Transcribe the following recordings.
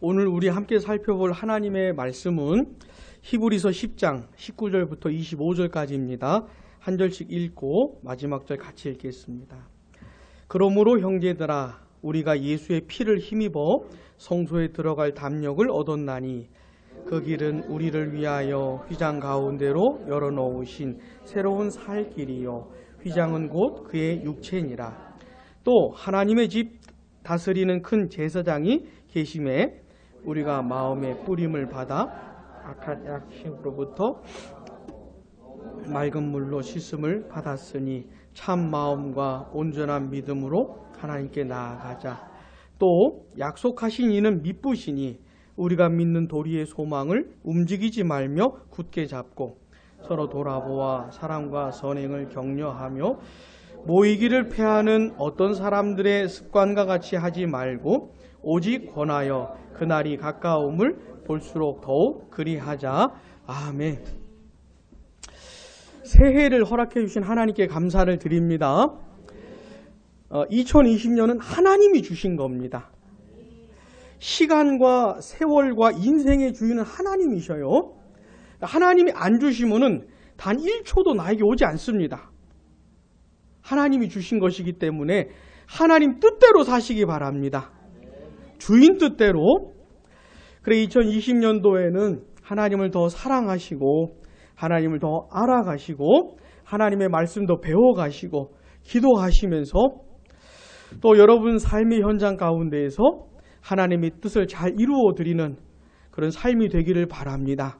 오늘 우리 함께 살펴볼 하나님의 말씀은 히브리서 10장 19절부터 25절까지입니다. 한 절씩 읽고 마지막 절 같이 읽겠습니다. 그러므로 형제들아 우리가 예수의 피를 힘입어 성소에 들어갈 담력을 얻었나니 그 길은 우리를 위하여 휘장 가운데로 열어놓으신 새로운 살 길이요 휘장은 곧 그의 육체니라. 또 하나님의 집 다스리는 큰 제사장이 계심에 우리가 마음의 뿌림을 받아 악한 약심으로부터 맑은 물로 씻음을 받았으니 참 마음과 온전한 믿음으로 하나님께 나아가자. 또 약속하신 이는 미쁘시니 우리가 믿는 도리의 소망을 움직이지 말며 굳게 잡고 서로 돌아보아 사랑과 선행을 격려하며 모이기를 패하는 어떤 사람들의 습관과 같이 하지 말고 오직 권하여 그날이 가까움을 볼수록 더욱 그리하자. 아멘. 새해를 허락해 주신 하나님께 감사를 드립니다. 2020년은 하나님이 주신 겁니다. 시간과 세월과 인생의 주인은 하나님이셔요. 하나님이 안 주시면은 단 1초도 나에게 오지 않습니다. 하나님이 주신 것이기 때문에 하나님 뜻대로 사시기 바랍니다. 주인 뜻대로. 그래 2020년도에는 하나님을 더 사랑하시고 하나님을 더 알아가시고 하나님의 말씀도 배워가시고 기도하시면서 또 여러분 삶의 현장 가운데에서 하나님의 뜻을 잘 이루어 드리는 그런 삶이 되기를 바랍니다.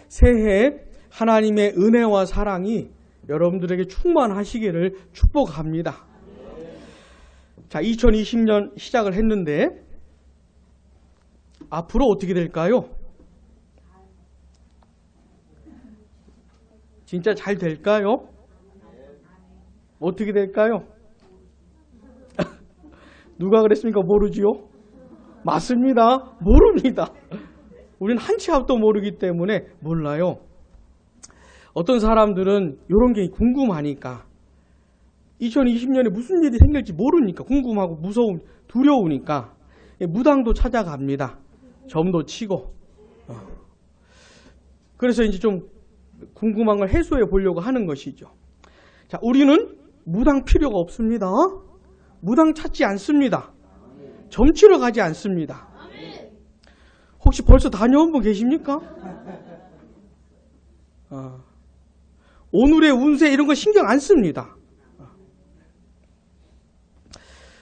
새해 하나님의 은혜와 사랑이 여러분들에게 충만하시기를 축복합니다. 자, 2020년 시작을 했는데 앞으로 어떻게 될까요? 진짜 잘 될까요? 어떻게 될까요? 누가 그랬습니까? 모르지요? 맞습니다. 모릅니다. 우리는 한 치 앞도 모르기 때문에 몰라요. 어떤 사람들은 이런 게 궁금하니까 2020년에 무슨 일이 생길지 모르니까 궁금하고 무서운 두려우니까 무당도 찾아갑니다. 점도 치고. 그래서 이제 좀 궁금한 걸 해소해 보려고 하는 것이죠. 자, 우리는 무당 필요가 없습니다. 무당 찾지 않습니다. 점 치러 가지 않습니다. 혹시 벌써 다녀온 분 계십니까? 오늘의 운세 이런 거 신경 안 씁니다.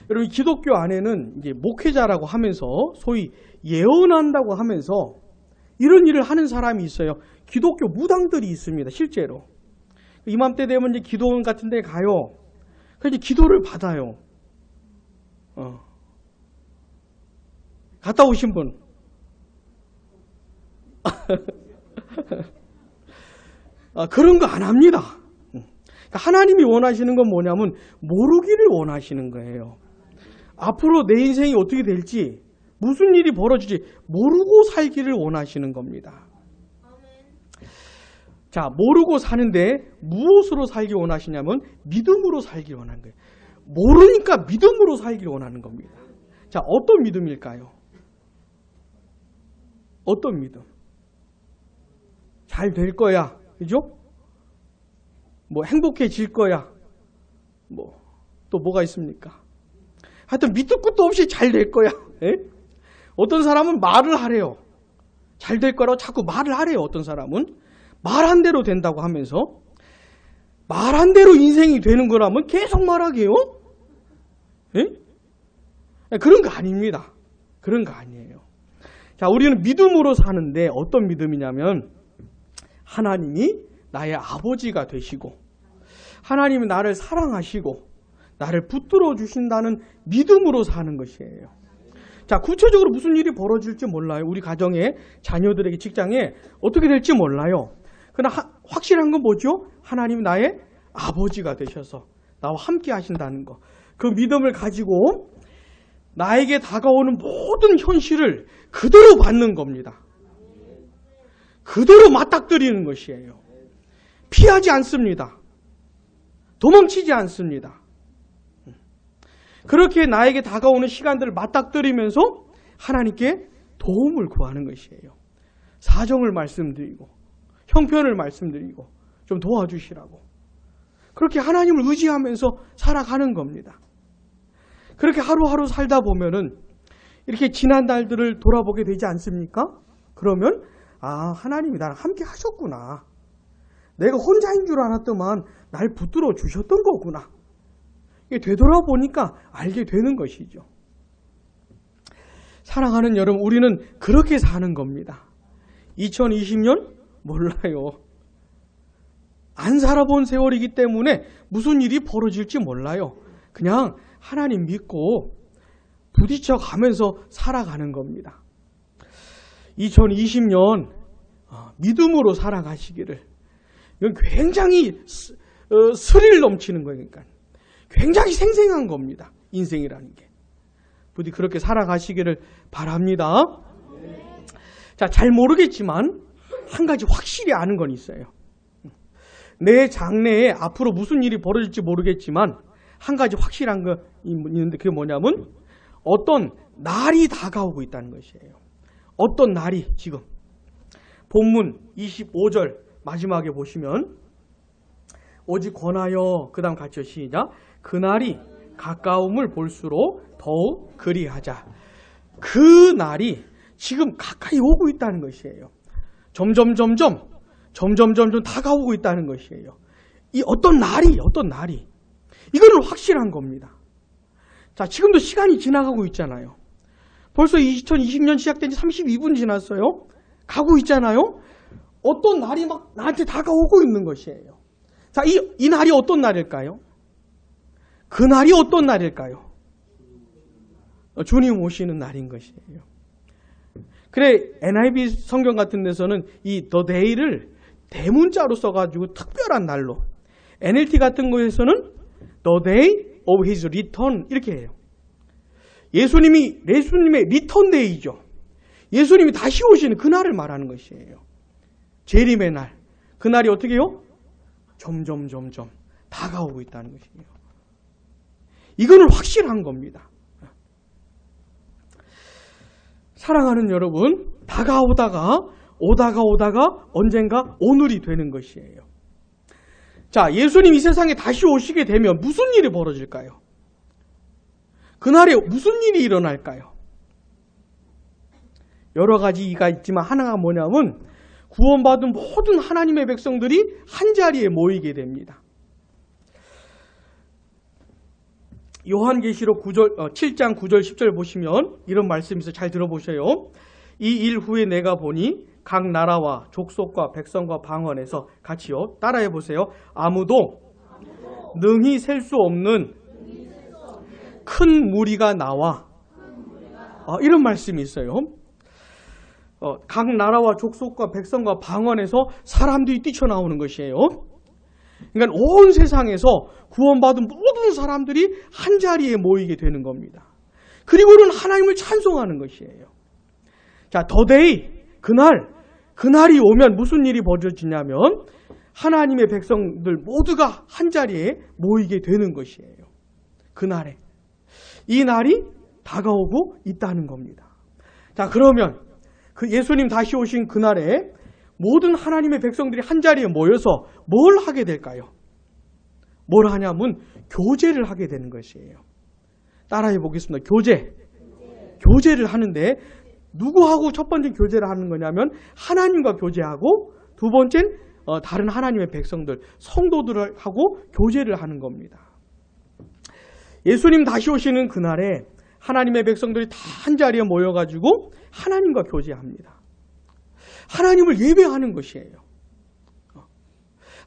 여러분 기독교 안에는 이제 목회자라고 하면서 소위 예언한다고 하면서 이런 일을 하는 사람이 있어요. 기독교 무당들이 있습니다. 실제로. 이맘때 되면 이제 기도원 같은 데 가요. 그래서 기도를 받아요. 갔다 오신 분. 그런 거 안 합니다. 하나님이 원하시는 건 뭐냐면 모르기를 원하시는 거예요. 앞으로 내 인생이 어떻게 될지 무슨 일이 벌어질지 모르고 살기를 원하시는 겁니다. 자, 모르고 사는데 무엇으로 살기 원하시냐면 믿음으로 살기 원하는 거예요. 모르니까 믿음으로 살기 원하는 겁니다. 자, 어떤 믿음일까요? 어떤 믿음? 잘 될 거야. 그죠? 뭐 행복해질 거야. 또 뭐가 있습니까? 하여튼 밑도 끝도 없이 잘 될 거야. 에? 어떤 사람은 말을 하래요. 잘 될 거라고 자꾸 말을 하래요. 어떤 사람은 말한 대로 된다고 하면서 말한 대로 인생이 되는 거라면 계속 말하게요. 에? 그런 거 아닙니다. 그런 거 아니에요. 자, 우리는 믿음으로 사는데 어떤 믿음이냐면 하나님이 나의 아버지가 되시고 하나님이 나를 사랑하시고 나를 붙들어 주신다는 믿음으로 사는 것이에요. 자, 구체적으로 무슨 일이 벌어질지 몰라요. 우리 가정에, 자녀들에게, 직장에 어떻게 될지 몰라요. 그러나 확실한 건 뭐죠? 하나님이 나의 아버지가 되셔서 나와 함께 하신다는 거. 그 믿음을 가지고 나에게 다가오는 모든 현실을 그대로 받는 겁니다. 그대로 맞닥뜨리는 것이에요. 피하지 않습니다. 도망치지 않습니다. 그렇게 나에게 다가오는 시간들을 맞닥뜨리면서 하나님께 도움을 구하는 것이에요. 사정을 말씀드리고 형편을 말씀드리고 좀 도와주시라고. 그렇게 하나님을 의지하면서 살아가는 겁니다. 그렇게 하루하루 살다 보면은 이렇게 지난 날들을 돌아보게 되지 않습니까? 그러면 하나님이 나랑 함께 하셨구나. 내가 혼자인 줄 알았더만 날 붙들어 주셨던 거구나. 이게 되돌아보니까 알게 되는 것이죠. 사랑하는 여러분, 우리는 그렇게 사는 겁니다. 2020년? 몰라요. 안 살아본 세월이기 때문에 무슨 일이 벌어질지 몰라요. 그냥 하나님 믿고 부딪혀 가면서 살아가는 겁니다. 2020년 믿음으로 살아가시기를. 이건 굉장히 스릴 넘치는 거니까. 굉장히 생생한 겁니다. 인생이라는 게. 부디 그렇게 살아가시기를 바랍니다. 자, 잘 모르겠지만 한 가지 확실히 아는 건 있어요. 내 장래에 앞으로 무슨 일이 벌어질지 모르겠지만 한 가지 확실한 거 있는데 그게 뭐냐면 어떤 날이 다가오고 있다는 것이에요. 어떤 날이 지금 본문 25절 마지막에 보시면 오직 권하여 그 다음 같이 시작. 그날이 가까움을 볼수록 더욱 그리하자. 그 날이 지금 가까이 오고 있다는 것이에요. 점점 다가오고 있다는 것이에요. 이 어떤 날이 이거는 확실한 겁니다. 자, 지금도 시간이 지나가고 있잖아요. 벌써 2020년 시작된 지 32분 지났어요. 가고 있잖아요. 어떤 날이 막 나한테 다가오고 있는 것이에요. 자, 이 날이 어떤 날일까요? 그 날이 어떤 날일까요? 주님 오시는 날인 것이에요. 그래, NIV 성경 같은 데서는 이 The Day를 대문자로 써가지고 특별한 날로, NLT 같은 곳에서는 The Day of His Return 이렇게 해요. 예수님의 리턴 데이죠. 예수님이 다시 오시는 그 날을 말하는 것이에요. 재림의 날. 그 날이 어떻게 해요? 점점 다가오고 있다는 것이에요. 이거는 확실한 겁니다. 사랑하는 여러분, 다가오다가 언젠가 오늘이 되는 것이에요. 자, 예수님 이 세상에 다시 오시게 되면 무슨 일이 벌어질까요? 그날에 무슨 일이 일어날까요? 여러 가지가 있지만 하나가 뭐냐면 구원받은 모든 하나님의 백성들이 한자리에 모이게 됩니다. 요한계시록 7장 9절 10절 보시면 이런 말씀이 있어요. 잘 들어보세요. 이 일 후에 내가 보니 각 나라와 족속과 백성과 방언에서 같이요. 따라해 보세요. 아무도 능히 셀 수 없는 큰 무리가 나와. 이런 말씀이 있어요. 각 나라와 족속과 백성과 방언에서 사람들이 뛰쳐나오는 것이에요. 그러니까 온 세상에서 구원받은 모든 사람들이 한자리에 모이게 되는 겁니다. 그리고는 하나님을 찬송하는 것이에요. 자, 더데이, 그날이 오면 무슨 일이 벌어지냐면 하나님의 백성들 모두가 한자리에 모이게 되는 것이에요. 그날에. 이 날이 다가오고 있다는 겁니다. 자, 그러면 그 예수님 다시 오신 그날에 모든 하나님의 백성들이 한자리에 모여서 뭘 하게 될까요? 뭘 하냐면 교제를 하게 되는 것이에요. 따라해 보겠습니다. 교제를 하는데 누구하고 첫 번째 교제를 하는 거냐면 하나님과 교제하고 두 번째는 다른 하나님의 백성들, 성도들하고 교제를 하는 겁니다. 예수님 다시 오시는 그날에 하나님의 백성들이 다 한자리에 모여가지고 하나님과 교제합니다. 하나님을 예배하는 것이에요.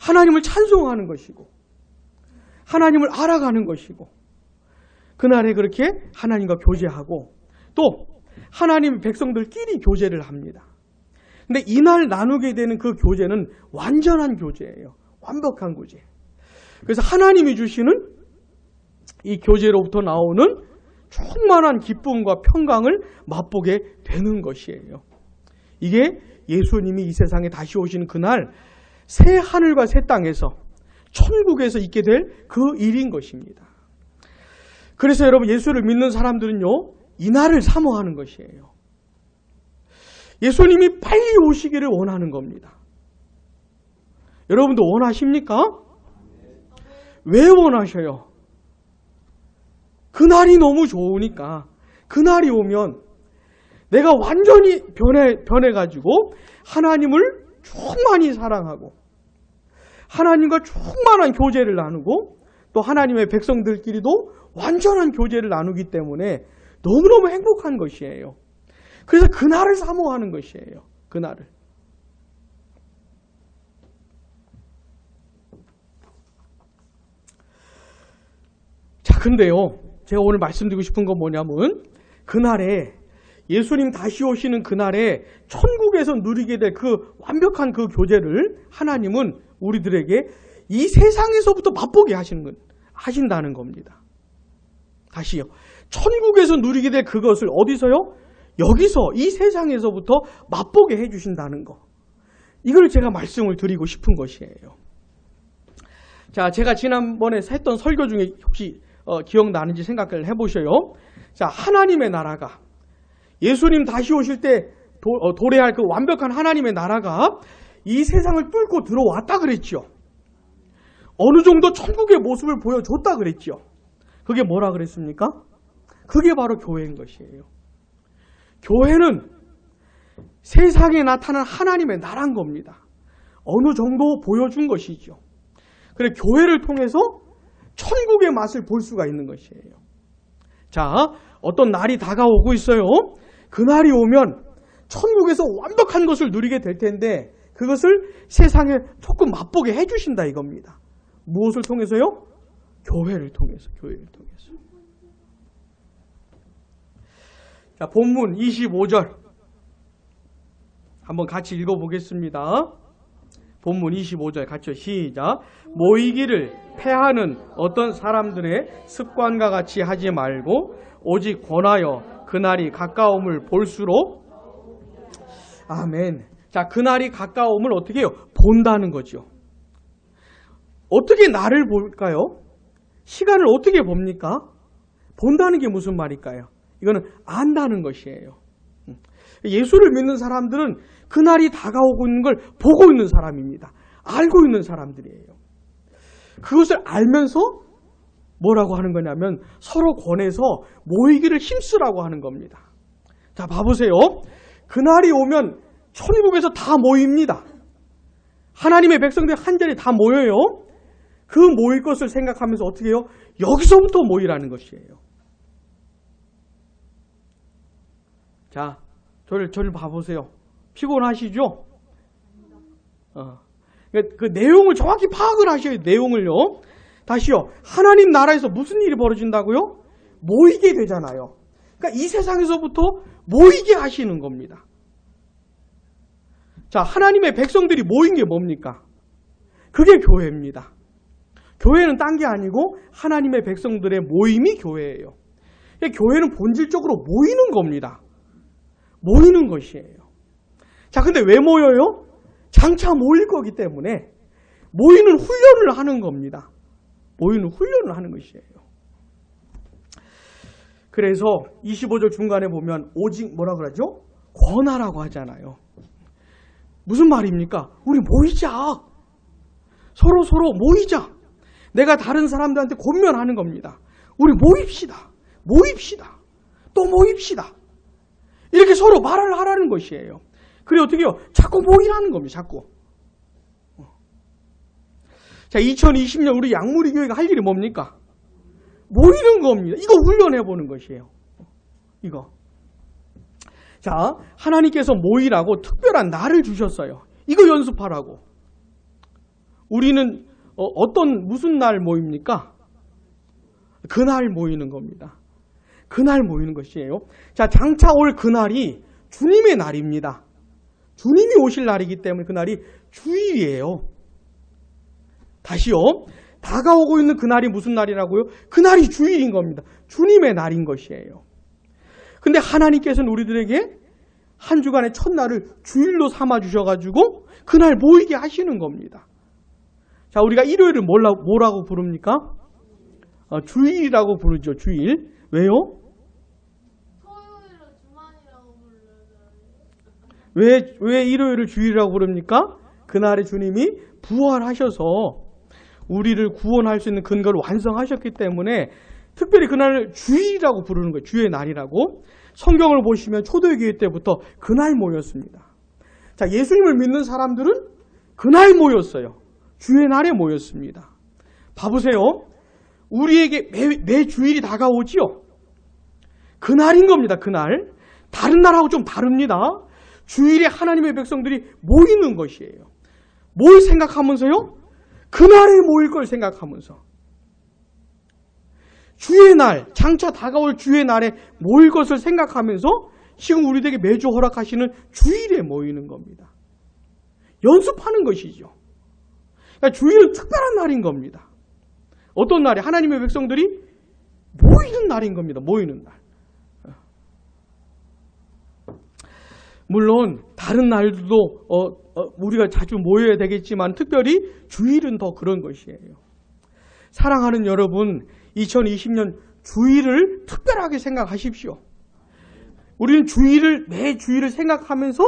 하나님을 찬송하는 것이고 하나님을 알아가는 것이고 그날에 그렇게 하나님과 교제하고 또 하나님의 백성들끼리 교제를 합니다. 근데 이날 나누게 되는 그 교제는 완전한 교제예요. 완벽한 교제. 그래서 하나님이 주시는 이 교제로부터 나오는 충만한 기쁨과 평강을 맛보게 되는 것이에요. 이게 예수님이 이 세상에 다시 오시는 그날 새 하늘과 새 땅에서 천국에서 있게 될 그 일인 것입니다. 그래서 여러분 예수를 믿는 사람들은요 이 날을 사모하는 것이에요. 예수님이 빨리 오시기를 원하는 겁니다. 여러분도 원하십니까? 왜 원하셔요? 그날이 너무 좋으니까. 그날이 오면 내가 완전히 변해가지고 하나님을 충만히 사랑하고 하나님과 충만한 교제를 나누고 또 하나님의 백성들끼리도 완전한 교제를 나누기 때문에 너무너무 행복한 것이에요. 그래서 그날을 사모하는 것이에요. 그날을. 자, 근데요, 제가 오늘 말씀드리고 싶은 건 뭐냐면 그날에 예수님 다시 오시는 그날에 천국에서 누리게 될 그 완벽한 그 교제를 하나님은 우리들에게 이 세상에서부터 맛보게 하신다는 겁니다. 다시요. 천국에서 누리게 될 그것을 어디서요? 여기서 이 세상에서부터 맛보게 해주신다는 거. 이걸 제가 말씀을 드리고 싶은 것이에요. 자, 제가 지난번에 했던 설교 중에 혹시 기억나는지 생각을 해보셔요. 자, 하나님의 나라가 예수님 다시 오실 때 도래할 그 완벽한 하나님의 나라가 이 세상을 뚫고 들어왔다 그랬죠. 어느 정도 천국의 모습을 보여줬다 그랬죠. 그게 뭐라 그랬습니까? 그게 바로 교회인 것이에요. 교회는 세상에 나타난 하나님의 나라인 겁니다. 어느 정도 보여준 것이죠. 그래, 교회를 통해서 천국의 맛을 볼 수가 있는 것이에요. 자, 어떤 날이 다가오고 있어요. 그 날이 오면 천국에서 완벽한 것을 누리게 될 텐데 그것을 세상에 조금 맛보게 해주신다 이겁니다. 무엇을 통해서요? 교회를 통해서. 자, 본문 25절 한번 같이 읽어보겠습니다. 본문 25절 같이 시작. 모이기를 패하는 어떤 사람들의 습관과 같이 하지 말고 오직 권하여 그날이 가까움을 볼수록 아멘. 자, 그날이 가까움을 어떻게 해요? 본다는 거죠. 어떻게 날을 볼까요? 시간을 어떻게 봅니까? 본다는 게 무슨 말일까요? 이거는 안다는 것이에요. 예수를 믿는 사람들은 그날이 다가오고 있는 걸 보고 있는 사람입니다. 알고 있는 사람들이에요. 그것을 알면서 뭐라고 하는 거냐면 서로 권해서 모이기를 힘쓰라고 하는 겁니다. 자, 봐보세요. 그날이 오면 천국에서 다 모입니다. 하나님의 백성들이 한 자리에 다 모여요. 그 모일 것을 생각하면서 어떻게 해요? 여기서부터 모이라는 것이에요. 자, 저를 봐보세요. 피곤하시죠? 그 내용을 정확히 파악을 하셔야 돼요. 내용을요. 다시요. 하나님 나라에서 무슨 일이 벌어진다고요? 모이게 되잖아요. 그러니까 이 세상에서부터 모이게 하시는 겁니다. 자, 하나님의 백성들이 모인 게 뭡니까? 그게 교회입니다. 교회는 딴 게 아니고 하나님의 백성들의 모임이 교회예요. 그러니까 교회는 본질적으로 모이는 겁니다. 모이는 것이에요. 자, 근데 왜 모여요? 장차 모일 거기 때문에 모이는 훈련을 하는 겁니다. 모이는 훈련을 하는 것이에요. 그래서 25절 중간에 보면 오직 뭐라 그러죠? 권하라고 하잖아요. 무슨 말입니까? 우리 모이자. 서로 모이자. 내가 다른 사람들한테 권면하는 겁니다. 우리 모입시다. 또 모입시다. 이렇게 서로 말을 하라는 것이에요. 그래 어떻게 해요? 자꾸 모이라는 겁니다. 자꾸. 자, 2020년 우리 양무리 교회가 할 일이 뭡니까? 모이는 겁니다. 이거 훈련해 보는 것이에요. 이거. 자, 하나님께서 모이라고 특별한 날을 주셨어요. 이거 연습하라고. 우리는 무슨 날 모입니까? 그날 모이는 겁니다. 그날 모이는 것이에요. 자, 장차 올 그날이 주님의 날입니다. 주님이 오실 날이기 때문에 그날이 주일이에요. 다시요. 다가오고 있는 그날이 무슨 날이라고요? 그날이 주일인 겁니다. 주님의 날인 것이에요. 근데 하나님께서는 우리들에게 한 주간의 첫날을 주일로 삼아 주셔가지고 그날 모이게 하시는 겁니다. 자, 우리가 일요일을 뭐라고 부릅니까? 주일이라고 부르죠. 주일. 왜요? 왜 일요일을 주일이라고 부릅니까? 그날에 주님이 부활하셔서 우리를 구원할 수 있는 근거를 완성하셨기 때문에 특별히 그날을 주일이라고 부르는 거예요. 주의 날이라고. 성경을 보시면 초대교회 때부터 그날 모였습니다. 자, 예수님을 믿는 사람들은 그날 모였어요. 주의 날에 모였습니다. 봐보세요. 우리에게 매 주일이 다가오지요. 그날인 겁니다. 그날. 다른 날하고 좀 다릅니다. 주일에 하나님의 백성들이 모이는 것이에요. 뭘 생각하면서요? 그날에 모일 걸 생각하면서. 주의 날, 장차 다가올 주의 날에 모일 것을 생각하면서 지금 우리에게 매주 허락하시는 주일에 모이는 겁니다. 연습하는 것이죠. 그러니까 주일은 특별한 날인 겁니다. 어떤 날에 하나님의 백성들이 모이는 날인 겁니다. 모이는 날. 물론 다른 날도 우리가 자주 모여야 되겠지만 특별히 주일은 더 그런 것이에요. 사랑하는 여러분, 2020년 주일을 특별하게 생각하십시오. 우리는 매 주일을 생각하면서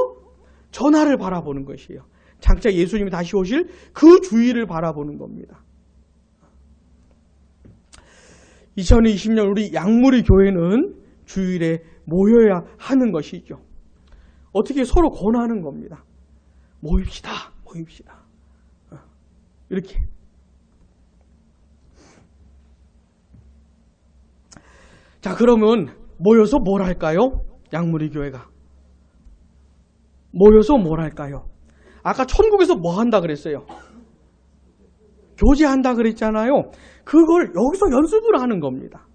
전날을 바라보는 것이에요. 장차 예수님이 다시 오실 그 주일을 바라보는 겁니다. 2020년 우리 양무리 교회는 주일에 모여야 하는 것이죠. 어떻게 서로 권하는 겁니다. 모입시다. 이렇게. 자, 그러면 모여서 뭘 할까요? 양무리 교회가. 모여서 뭘 할까요? 아까 천국에서 뭐 한다 그랬어요? 교제한다 그랬잖아요. 그걸 여기서 연습을 하는 겁니다.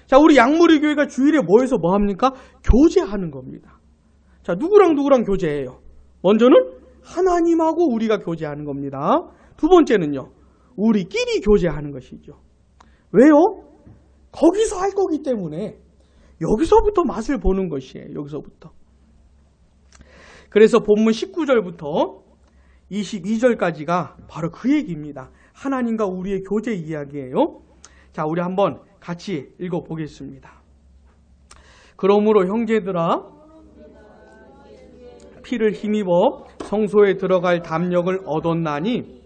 자, 우리 양무리 교회가 주일에 모여서 뭐 합니까? 교제하는 겁니다. 자, 누구랑 교제해요? 먼저는 하나님하고 우리가 교제하는 겁니다. 두 번째는요, 우리끼리 교제하는 것이죠. 왜요? 거기서 할 거기 때문에 여기서부터 맛을 보는 것이에요. 여기서부터. 그래서 본문 19절부터 22절까지가 바로 그 얘기입니다. 하나님과 우리의 교제 이야기예요. 자, 우리 한번 같이 읽어보겠습니다. 그러므로 형제들아, 피를 힘입어 성소에 들어갈 담력을 얻었나니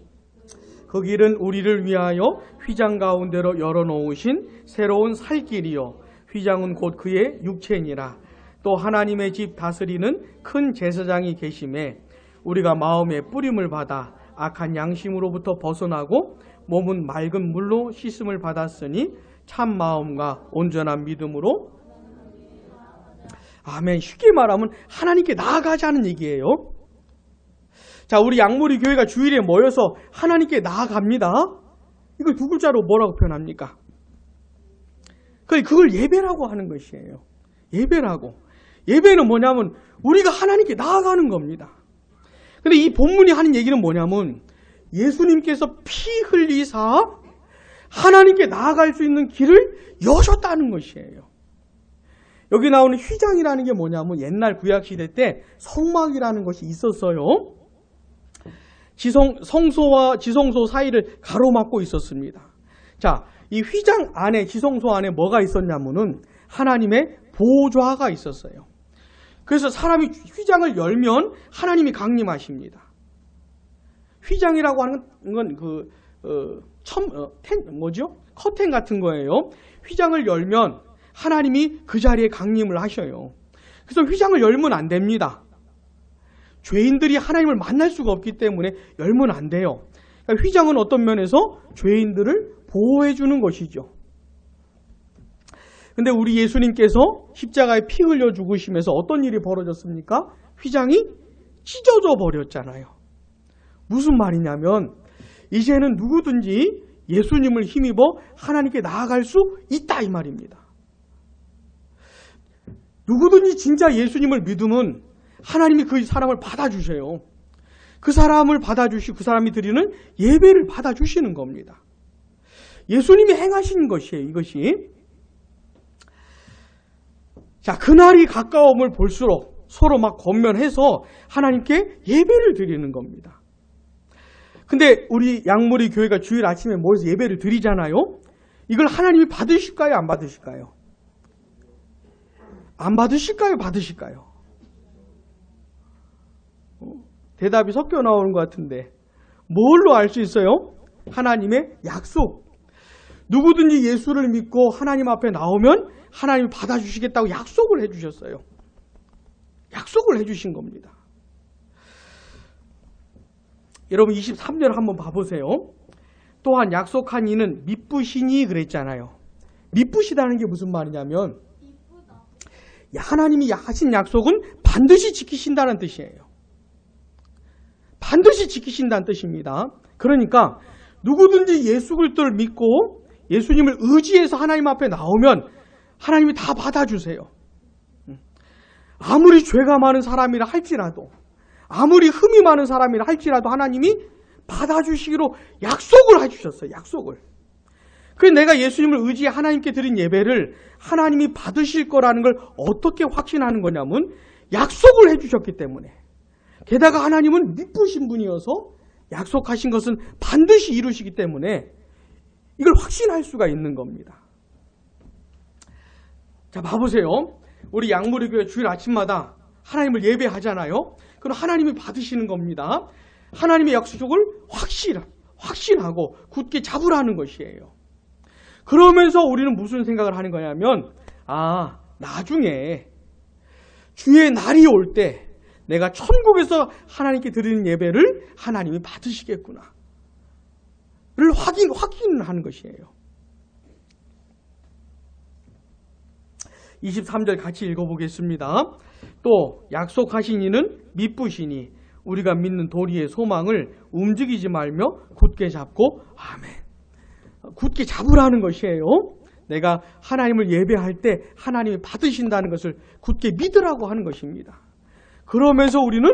그 길은 우리를 위하여 휘장 가운데로 열어놓으신 새로운 살길이요, 휘장은 곧 그의 육체니라. 또 하나님의 집 다스리는 큰 제사장이 계심에 우리가 마음의 뿌림을 받아 악한 양심으로부터 벗어나고 몸은 맑은 물로 씻음을 받았으니 참 마음과 온전한 믿음으로, 아멘. 쉽게 말하면 하나님께 나아가자는 얘기예요. 자, 우리 양무리 교회가 주일에 모여서 하나님께 나아갑니다. 이걸 두 글자로 뭐라고 표현합니까? 그걸 예배라고 하는 것이에요. 예배라고. 예배는 뭐냐면 우리가 하나님께 나아가는 겁니다. 근데 이 본문이 하는 얘기는 뭐냐면 예수님께서 피 흘리사 하나님께 나아갈 수 있는 길을 여셨다는 것이에요. 여기 나오는 휘장이라는 게 뭐냐면 옛날 구약시대 때 성막이라는 것이 있었어요. 성소와 지성소 사이를 가로막고 있었습니다. 자, 이 휘장 안에, 지성소 안에 뭐가 있었냐면은 하나님의 보좌가 있었어요. 그래서 사람이 휘장을 열면 하나님이 강림하십니다. 휘장이라고 하는 건 커튼 같은 거예요. 휘장을 열면 하나님이 그 자리에 강림을 하셔요. 그래서 휘장을 열면 안 됩니다. 죄인들이 하나님을 만날 수가 없기 때문에 열면 안 돼요. 그러니까 휘장은 어떤 면에서 죄인들을 보호해 주는 것이죠. 근데 우리 예수님께서 십자가에 피 흘려 죽으시면서 어떤 일이 벌어졌습니까? 휘장이 찢어져 버렸잖아요. 무슨 말이냐면 이제는 누구든지 예수님을 힘입어 하나님께 나아갈 수 있다, 이 말입니다. 누구든지 진짜 예수님을 믿으면 하나님이 그 사람을 받아주세요. 그 사람을 받아주시고 그 사람이 드리는 예배를 받아주시는 겁니다. 예수님이 행하신 것이에요, 이것이. 자, 그날이 가까움을 볼수록 서로 막 권면해서 하나님께 예배를 드리는 겁니다. 근데 우리 양무리 교회가 주일 아침에 모여서 예배를 드리잖아요. 이걸 하나님이 받으실까요, 안 받으실까요? 안 받으실까요, 받으실까요? 대답이 섞여 나오는 것 같은데 뭘로 알 수 있어요? 하나님의 약속. 누구든지 예수를 믿고 하나님 앞에 나오면 하나님이 받아주시겠다고 약속을 해주셨어요. 약속을 해주신 겁니다. 여러분 23절 한번 봐보세요. 또한 약속한 이는 미쁘시니 그랬잖아요. 미쁘시다는 게 무슨 말이냐면 하나님이 하신 약속은 반드시 지키신다는 뜻이에요. 반드시 지키신다는 뜻입니다. 그러니까 누구든지 예수 그리스도를 믿고 예수님을 의지해서 하나님 앞에 나오면 하나님이 다 받아주세요. 아무리 죄가 많은 사람이라 할지라도 아무리 흠이 많은 사람이라 할지라도 하나님이 받아주시기로 약속을 해주셨어요. 약속을. 그래서 내가 예수님을 의지해 하나님께 드린 예배를 하나님이 받으실 거라는 걸 어떻게 확신하는 거냐면 약속을 해주셨기 때문에. 게다가 하나님은 미쁘신 분이어서 약속하신 것은 반드시 이루시기 때문에 이걸 확신할 수가 있는 겁니다. 자, 봐보세요. 우리 양무리교회 주일 아침마다 하나님을 예배하잖아요. 그럼 하나님이 받으시는 겁니다. 하나님의 약속을 확신하고 굳게 잡으라는 것이에요. 그러면서 우리는 무슨 생각을 하는 거냐면 나중에 주의 날이 올 때 내가 천국에서 하나님께 드리는 예배를 하나님이 받으시겠구나 를 확인하는 것이에요. 23절 같이 읽어보겠습니다. 또 약속하신 이는 미쁘시니 우리가 믿는 도리의 소망을 움직이지 말며 굳게 잡고 아멘. 굳게 잡으라는 것이에요. 내가 하나님을 예배할 때 하나님이 받으신다는 것을 굳게 믿으라고 하는 것입니다. 그러면서 우리는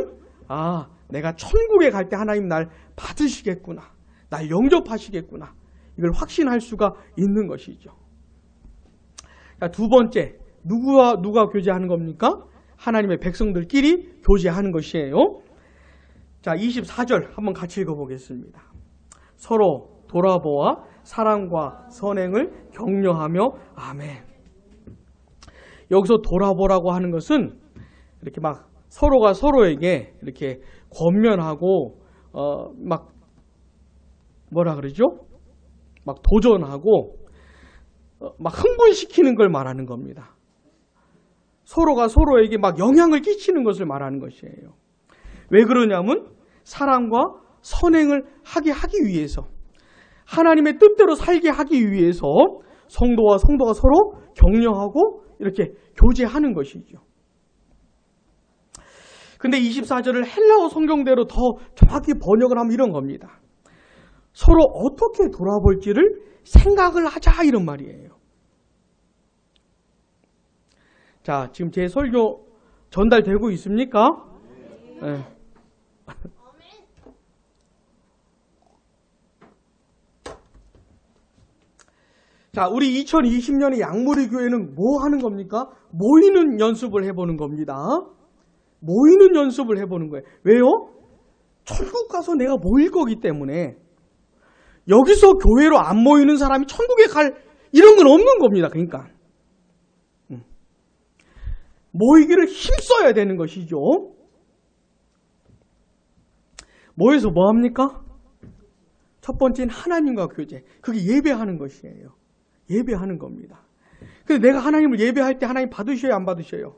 내가 천국에 갈 때 하나님 날 받으시겠구나. 날 영접하시겠구나. 이걸 확신할 수가 있는 것이죠. 자, 두 번째, 누가 교제하는 겁니까? 하나님의 백성들끼리 교제하는 것이에요. 자, 24절 한번 같이 읽어보겠습니다. 서로 돌아보아 사랑과 선행을 격려하며 아멘. 여기서 돌아보라고 하는 것은 이렇게 막 서로가 서로에게 이렇게 권면하고 막 뭐라 그러죠? 막 도전하고 막 흥분시키는 걸 말하는 겁니다. 서로가 서로에게 막 영향을 끼치는 것을 말하는 것이에요. 왜 그러냐면 사랑과 선행을 하게 하기 위해서, 하나님의 뜻대로 살게 하기 위해서 성도가 서로 격려하고 이렇게 교제하는 것이죠. 근데 24절을 헬라어 성경대로 더 정확히 번역을 하면 이런 겁니다. 서로 어떻게 돌아볼지를 생각을 하자 이런 말이에요. 자, 지금 제 설교 전달되고 있습니까? 네. 자, 우리 2020년에 양무리 교회는 뭐 하는 겁니까? 모이는 연습을 해보는 겁니다. 모이는 연습을 해보는 거예요. 왜요? 천국 가서 내가 모일 거기 때문에 여기서 교회로 안 모이는 사람이 천국에 갈 이런 건 없는 겁니다. 그러니까 모이기를 힘써야 되는 것이죠. 모여서 뭐 합니까? 첫 번째는 하나님과 교제. 그게 예배하는 것이에요. 예배하는 겁니다. 근데 내가 하나님을 예배할 때 하나님 받으셔요, 안 받으셔요?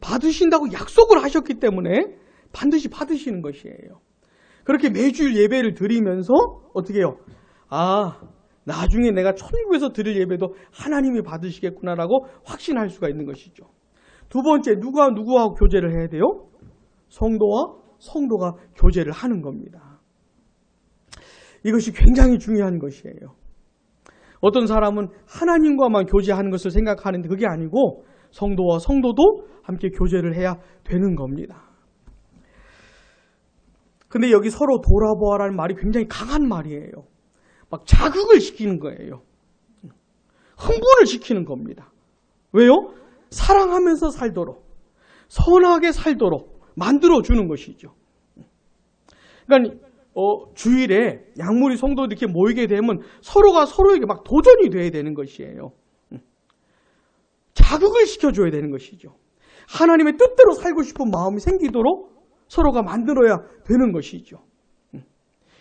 받으신다고 약속을 하셨기 때문에 반드시 받으시는 것이에요. 그렇게 매주일 예배를 드리면서 어떻게 해요? 나중에 내가 천국에서 드릴 예배도 하나님이 받으시겠구나라고 확신할 수가 있는 것이죠. 두 번째, 누구하고 교제를 해야 돼요? 성도와 성도가 교제를 하는 겁니다. 이것이 굉장히 중요한 것이에요. 어떤 사람은 하나님과만 교제하는 것을 생각하는데 그게 아니고 성도와 성도도 함께 교제를 해야 되는 겁니다. 근데 여기 서로 돌아보아라는 말이 굉장히 강한 말이에요. 막 자극을 시키는 거예요. 흥분을 시키는 겁니다. 왜요? 사랑하면서 살도록, 선하게 살도록 만들어주는 것이죠. 그러니까 주일에 양무리 성도들이 이렇게 모이게 되면 서로가 서로에게 막 도전이 돼야 되는 것이에요. 자극을 시켜줘야 되는 것이죠. 하나님의 뜻대로 살고 싶은 마음이 생기도록 서로가 만들어야 되는 것이죠.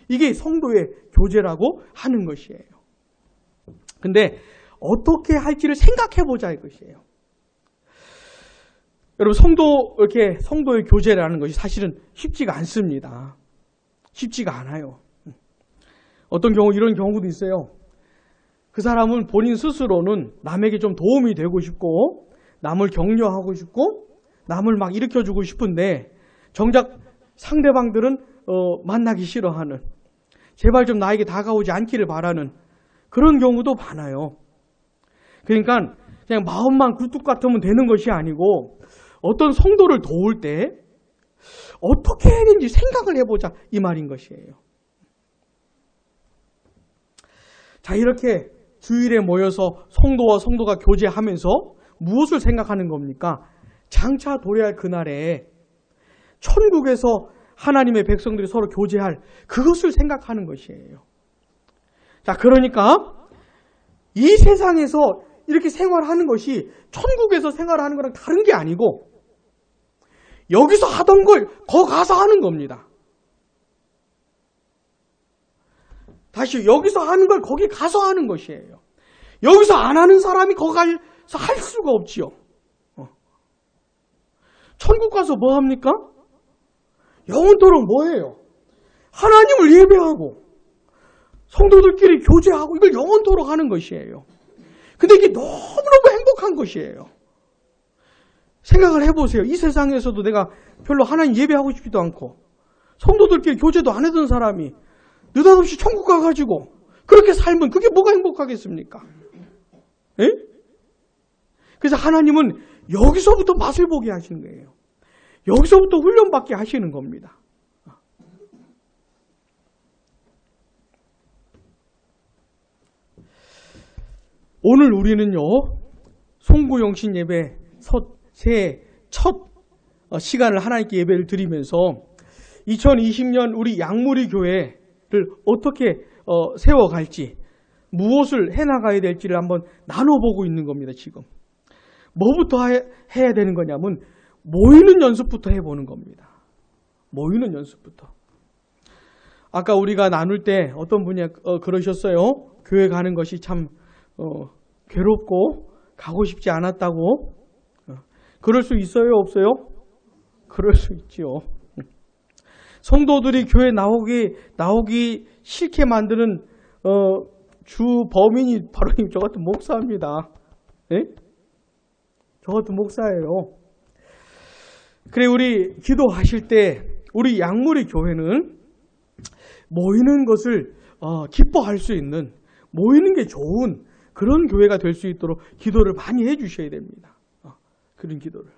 이게 성도의 교제라고 하는 것이에요. 근데 어떻게 할지를 생각해 보자 이것이에요. 여러분 이렇게 성도의 교제라는 것이 사실은 쉽지가 않습니다. 쉽지가 않아요. 어떤 경우 이런 경우도 있어요. 그 사람은 본인 스스로는 남에게 좀 도움이 되고 싶고 남을 격려하고 싶고 남을 막 일으켜주고 싶은데 정작 상대방들은 만나기 싫어하는, 제발 좀 나에게 다가오지 않기를 바라는 그런 경우도 많아요. 그러니까 그냥 마음만 굴뚝 같으면 되는 것이 아니고 어떤 성도를 도울 때 어떻게 해야 되는지 생각을 해보자 이 말인 것이에요. 자, 이렇게 주일에 모여서 성도와 성도가 교제하면서 무엇을 생각하는 겁니까? 장차 도래할 그날에 천국에서 하나님의 백성들이 서로 교제할 그것을 생각하는 것이에요. 자, 그러니까 이 세상에서 이렇게 생활하는 것이 천국에서 생활하는 거랑 다른 게 아니고 여기서 하던 걸 거 가서 하는 겁니다. 다시 여기서 하는 걸 거기 가서 하는 것이에요. 여기서 안 하는 사람이 거기 가서 할 수가 없지요. 천국 가서 뭐 합니까? 영원토록 뭐예요? 하나님을 예배하고 성도들끼리 교제하고 이걸 영원토록 하는 것이에요. 근데 이게 너무너무 행복한 것이에요. 생각을 해보세요. 이 세상에서도 내가 별로 하나님 예배하고 싶지도 않고 성도들끼리 교제도 안 하던 사람이 느닷없이 천국 가가지고 그렇게 살면 그게 뭐가 행복하겠습니까? 에? 그래서 하나님은 여기서부터 맛을 보게 하시는 거예요. 여기서부터 훈련받게 하시는 겁니다. 오늘 우리는요, 송구영신 예배 새해 첫 시간을 하나님께 예배를 드리면서 2020년 우리 양무리 교회를 어떻게 세워갈지, 무엇을 해나가야 될지를 한번 나눠보고 있는 겁니다, 지금. 뭐부터 해야 되는 거냐면, 모이는 연습부터 해보는 겁니다. 모이는 연습부터. 아까 우리가 나눌 때 어떤 분이 그러셨어요. 교회 가는 것이 참 괴롭고 가고 싶지 않았다고. 그럴 수 있어요, 없어요? 그럴 수 있죠. 성도들이 교회 나오기 싫게 만드는 주 범인이 바로 저 같은 목사입니다. 예? 저 같은 목사예요. 그래, 우리 기도하실 때 우리 양무리 교회는 모이는 것을 기뻐할 수 있는, 모이는 게 좋은 그런 교회가 될 수 있도록 기도를 많이 해주셔야 됩니다. 그런 기도를.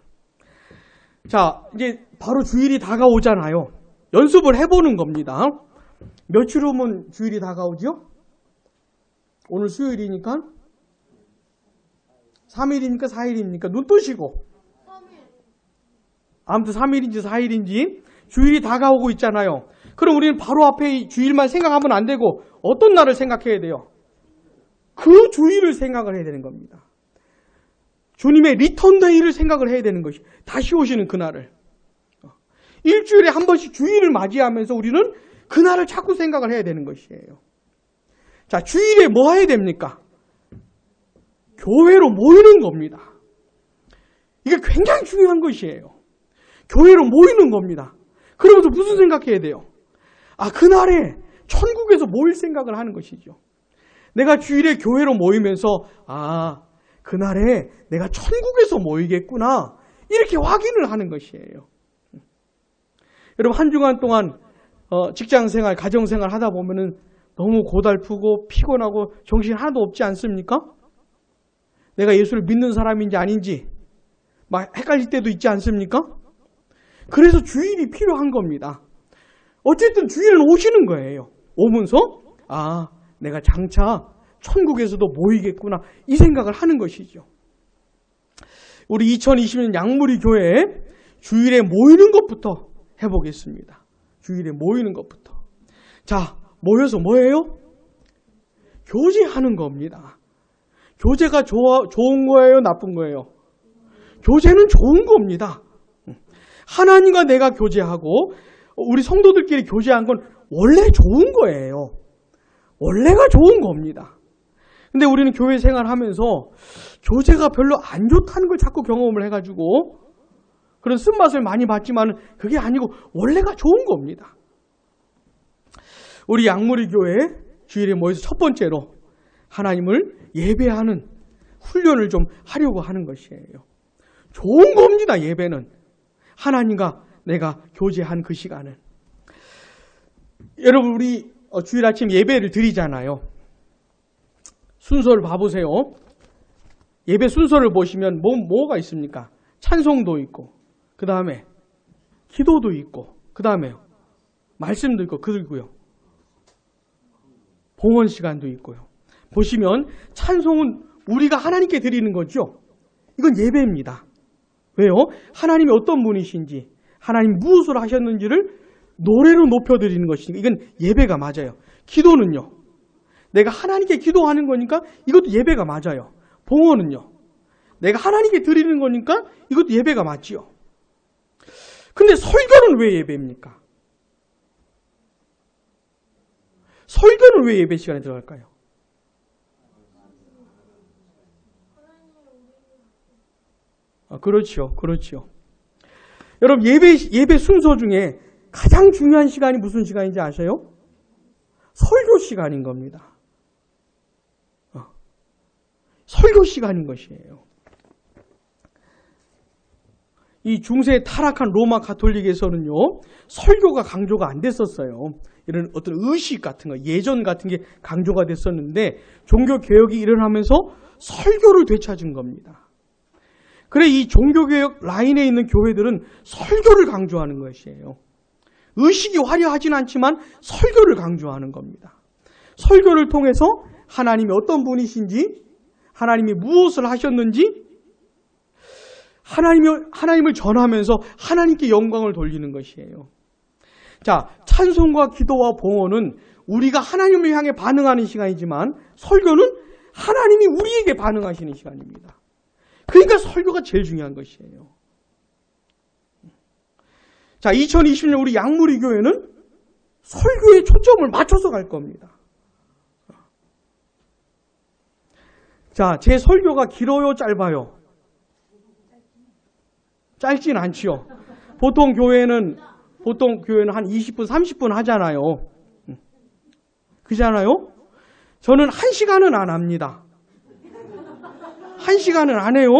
자, 이제 바로 주일이 다가오잖아요. 연습을 해보는 겁니다. 며칠 후면 주일이 다가오죠? 오늘 수요일이니까 3일입니까? 4일입니까? 눈 뜨시고. 아무튼 3일인지 4일인지 주일이 다가오고 있잖아요. 그럼 우리는 바로 앞에 주일만 생각하면 안 되고 어떤 날을 생각해야 돼요? 그 주일을 생각을 해야 되는 겁니다. 주님의 리턴데이를 생각을 해야 되는 것이, 다시 오시는 그날을. 일주일에 한 번씩 주일을 맞이하면서 우리는 그날을 자꾸 생각을 해야 되는 것이에요. 자, 주일에 뭐 해야 됩니까? 교회로 모이는 겁니다. 이게 굉장히 중요한 것이에요. 교회로 모이는 겁니다. 그러면서 무슨 생각해야 돼요? 그날에 천국에서 모일 생각을 하는 것이죠. 내가 주일에 교회로 모이면서 그날에 내가 천국에서 모이겠구나, 이렇게 확인을 하는 것이에요. 여러분, 한 주간 동안 직장생활, 가정생활 하다 보면은 너무 고달프고 피곤하고 정신 하나도 없지 않습니까? 내가 예수를 믿는 사람인지 아닌지 막 헷갈릴 때도 있지 않습니까? 그래서 주일이 필요한 겁니다. 어쨌든 주일은 오시는 거예요. 오면서 내가 장차 천국에서도 모이겠구나, 이 생각을 하는 것이죠. 우리 2020년 양무리 교회에 주일에 모이는 것부터 해보겠습니다. 주일에 모이는 것부터. 자, 모여서 뭐예요? 교제하는 겁니다. 교제가 좋은 거예요, 나쁜 거예요? 교제는 좋은 겁니다. 하나님과 내가 교제하고 우리 성도들끼리 교제한 건 원래 좋은 거예요. 원래가 좋은 겁니다. 근데 우리는 교회 생활하면서 교제가 별로 안 좋다는 걸 자꾸 경험을 해가지고 그런 쓴맛을 많이 봤지만 그게 아니고 원래가 좋은 겁니다. 우리 양무리 교회 주일에 모여서 첫 번째로 하나님을 예배하는 훈련을 좀 하려고 하는 것이에요. 좋은 겁니다. 예배는. 하나님과 내가 교제한 그 시간은. 여러분 우리 주일 아침 예배를 드리잖아요. 순서를 봐보세요. 예배 순서를 보시면 뭐가 있습니까? 찬송도 있고 그 다음에 기도도 있고 그 다음에 말씀도 있고 그리고요 봉헌 시간도 있고요. 보시면 찬송은 우리가 하나님께 드리는 거죠. 이건 예배입니다. 왜요? 하나님이 어떤 분이신지 하나님 무엇을 하셨는지를 노래로 높여드리는 것이니까 이건 예배가 맞아요. 기도는요. 내가 하나님께 기도하는 거니까 이것도 예배가 맞아요. 봉헌은요. 내가 하나님께 드리는 거니까 이것도 예배가 맞지요. 근데 설교는 왜 예배입니까? 설교는 왜 예배 시간에 들어갈까요? 그렇죠. 그렇죠. 여러분 예배 순서 중에 가장 중요한 시간이 무슨 시간인지 아세요? 설교 시간인 겁니다. 설교 시간인 것이에요. 이 중세 타락한 로마 가톨릭에서는요, 설교가 강조가 안 됐었어요. 이런 어떤 의식 같은 거, 예전 같은 게 강조가 됐었는데, 종교 개혁이 일어나면서 설교를 되찾은 겁니다. 그래, 이 종교개혁 라인에 있는 교회들은 설교를 강조하는 것이에요. 의식이 화려하진 않지만 설교를 강조하는 겁니다. 설교를 통해서 하나님이 어떤 분이신지, 하나님이 무엇을 하셨는지, 하나님을 전하면서 하나님께 영광을 돌리는 것이에요. 자, 찬송과 기도와 봉헌은 우리가 하나님을 향해 반응하는 시간이지만 설교는 하나님이 우리에게 반응하시는 시간입니다. 그러니까 설교가 제일 중요한 것이에요. 자, 2020년 우리 양무리 교회는 설교에 초점을 맞춰서 갈 겁니다. 자, 제 설교가 길어요, 짧아요? 짧진 않지요. 보통 교회는 한 20분, 30분 하잖아요. 그잖아요? 저는 1시간은 안 합니다. 1시간은 안 해요.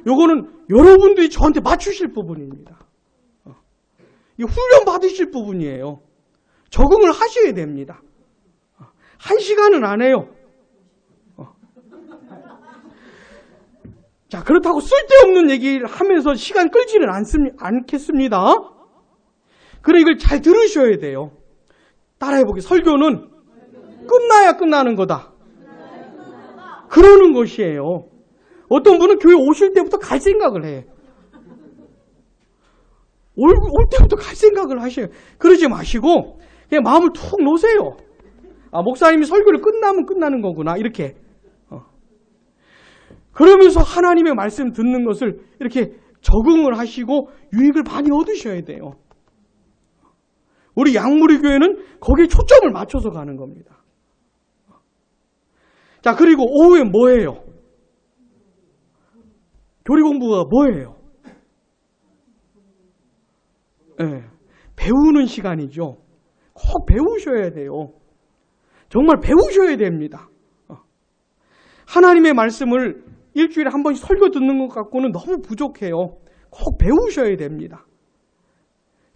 요거는 여러분들이 저한테 맞추실 부분입니다. 이 훈련 받으실 부분이에요. 적응을 하셔야 됩니다. 1시간은 안 해요. 자, 그렇다고 쓸데없는 얘기를 하면서 시간 끌지는 않겠습니다. 그래, 이걸 잘 들으셔야 돼요. 따라해보기. 설교는 끝나야 끝나는 거다. 그러는 것이에요. 어떤 분은 교회 오실 때부터 갈 생각을 해. 올 때부터 갈 생각을 하셔요. 그러지 마시고 그냥 마음을 툭 놓으세요. 아, 목사님이 설교를 끝나면 끝나는 거구나. 이렇게. 그러면서 하나님의 말씀 듣는 것을 이렇게 적응을 하시고 유익을 많이 얻으셔야 돼요. 우리 양무리 교회는 거기에 초점을 맞춰서 가는 겁니다. 자, 그리고 오후에 뭐예요? 교리 공부가 뭐예요? 네, 배우는 시간이죠. 꼭 배우셔야 돼요. 정말 배우셔야 됩니다. 하나님의 말씀을 일주일에 한 번씩 설교 듣는 것 갖고는 너무 부족해요. 꼭 배우셔야 됩니다.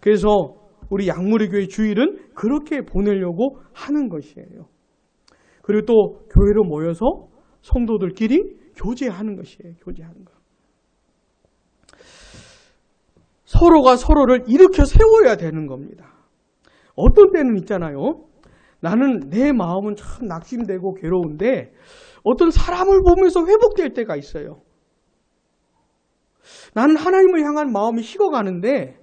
그래서 우리 양무리 교회 주일은 그렇게 보내려고 하는 것이에요. 그리고 또 교회로 모여서 성도들끼리 교제하는 것이에요. 교제하는 것. 서로가 서로를 일으켜 세워야 되는 겁니다. 어떤 때는 있잖아요. 나는 내 마음은 참 낙심되고 괴로운데 어떤 사람을 보면서 회복될 때가 있어요. 나는 하나님을 향한 마음이 식어가는데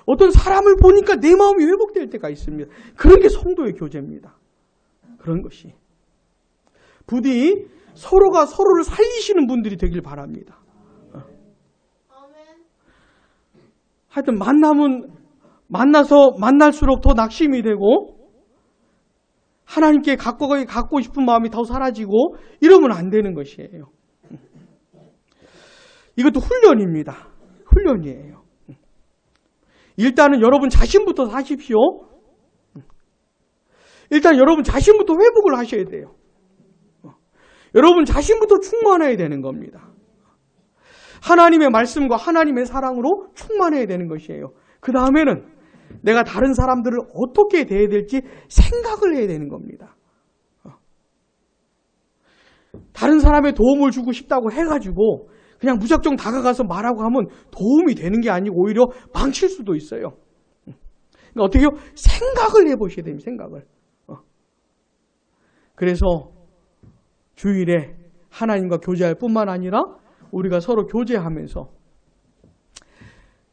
어떤 사람을 보니까 내 마음이 회복될 때가 있습니다. 그런 게 성도의 교제입니다. 그런 것이. 부디 서로가 서로를 살리시는 분들이 되길 바랍니다. 하여튼 만나서 만날수록 더 낙심이 되고 하나님께 갖고 싶은 마음이 더 사라지고 이러면 안 되는 것이에요. 이것도 훈련입니다. 훈련이에요. 일단은 여러분 자신부터 사십시오. 일단 여러분 자신부터 회복을 하셔야 돼요. 여러분 자신부터 충만해야 되는 겁니다. 하나님의 말씀과 하나님의 사랑으로 충만해야 되는 것이에요. 그 다음에는 내가 다른 사람들을 어떻게 대해야 될지 생각을 해야 되는 겁니다. 다른 사람의 도움을 주고 싶다고 해가지고 그냥 무작정 다가가서 말하고 하면 도움이 되는 게 아니고 오히려 망칠 수도 있어요. 그러니까 어떻게 해요? 생각을 해보셔야 됩니다. 생각을. 그래서 주일에 하나님과 교제할 뿐만 아니라 우리가 서로 교제하면서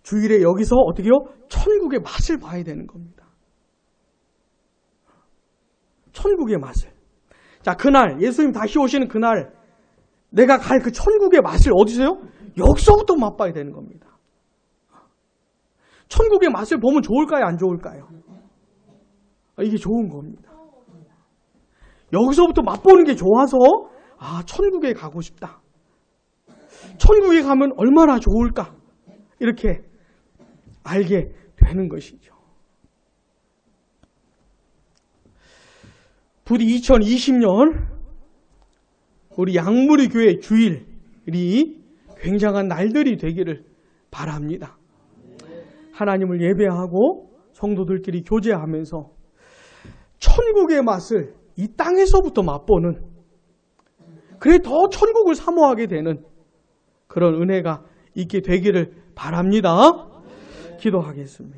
주일에 여기서 어떻게 해요? 천국의 맛을 봐야 되는 겁니다. 천국의 맛을. 자, 그날 예수님 다시 오시는 그날 내가 갈 그 천국의 맛을 어디서요? 여기서부터 맛봐야 되는 겁니다. 천국의 맛을 보면 좋을까요? 안 좋을까요? 이게 좋은 겁니다. 여기서부터 맛보는 게 좋아서 천국에 가고 싶다. 천국에 가면 얼마나 좋을까? 이렇게 알게 되는 것이죠. 부디 2020년 우리 양무리 교회 주일이 굉장한 날들이 되기를 바랍니다. 하나님을 예배하고 성도들끼리 교제하면서 천국의 맛을 이 땅에서부터 맛보는, 그래 더 천국을 사모하게 되는 그런 은혜가 있게 되기를 바랍니다. 기도하겠습니다.